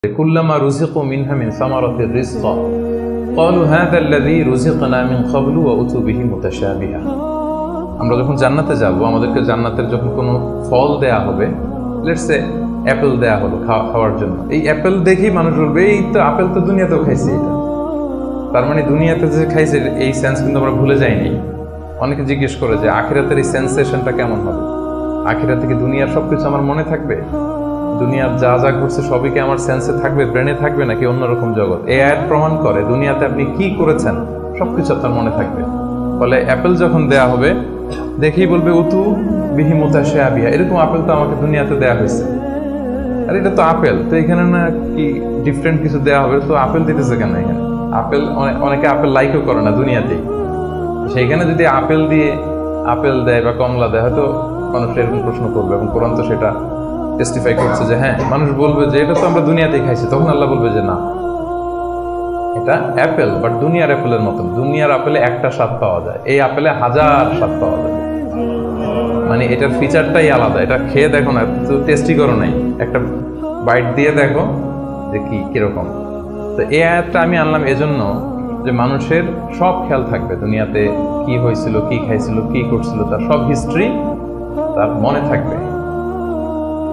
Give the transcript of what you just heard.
কুল্লামা রুজিকু মিনহা মিন সামারাতির রিজকা ক্বালু হাযা আল্লাযী রুজিকনা মিন ক্বাবলু ওয়া উতু বিহি মুতাশাবিহা। আমরা যখন জান্নাতে যাব, আমাদেরকে জান্নাতের যখন কোনো ফল দেয়া হবে, লেটস সে অ্যাপেল দেয়া হলো খাওয়ার জন্য, এই অ্যাপেল দেখেই মানুষ বলবে এই তো আপেল তো দুনিয়াতেও খাইছি। এটা তার মানে দুনিয়াতে যে খাইছে এই সেন্স কিন্তু আমরা ভুলে যাইনি। অনেকে জিজ্ঞেস করে যে আখিরাতের এই সেন্সেশনটা কেমন হবে, আখিরাতে কি দুনিয়ার সবকিছু আমার মনে থাকবে, দুনিয়ার যা যা ঘটছে সবই কি আমার সেন্সে থাকবে, ব্রেনে থাকবে, নাকি অন্যরকম জগৎ? এই আয়াত প্রমাণ করে দুনিয়াতে আপনি কি করেছেন সবকিছু আপনার মনে থাকবে। ফলে অ্যাপেল যখন দেয়া হবে দেখেই বলবে উতু বিহি মুতাশাবিহা, এরকম আপেল তো আমাকে দুনিয়াতে দেয়া হয়েছে, আর এটা তো আপেল, তো এখানে না কি ডিফারেন্ট কিছু দেয়া হবে, তো আপেল দিতেছে কেন এখানে? আপেল অনেকে আপেল লাইকও করে না দুনিয়াতেই, সেইখানে যদি আপেল দিয়ে আপেল দেয় বা কমলা দেয় হয়তো মানুষ এরকম প্রশ্ন করবে, এবং কোরআন তো সেটা টেস্টিফাই করছে যে হ্যাঁ, মানুষ বলবে যে এটা তো আমরা দুনিয়াতেই খাইছি। তখন আল্লাহ বলবে যে না, এটা অ্যাপেল, বাট দুনিয়ার অ্যাপেলের মতন। দুনিয়ার আপেলে একটা স্বাদ পাওয়া যায়, এই আপেলে হাজার স্বাদ পাওয়া যায়। মানে এটার ফিচারটাই আলাদা। এটা খেয়ে দেখো না, তো টেস্টি করো নাই, একটা বাইট দিয়ে দেখো যে কিরকম। তো এই আয়াতটা আমি আনলাম এজন্য যে মানুষের সব খেয়াল থাকবে, দুনিয়াতে কি হয়েছিল, কি খাইছিল, কি করছিল, তার সব হিস্ট্রি তার মনে থাকবে।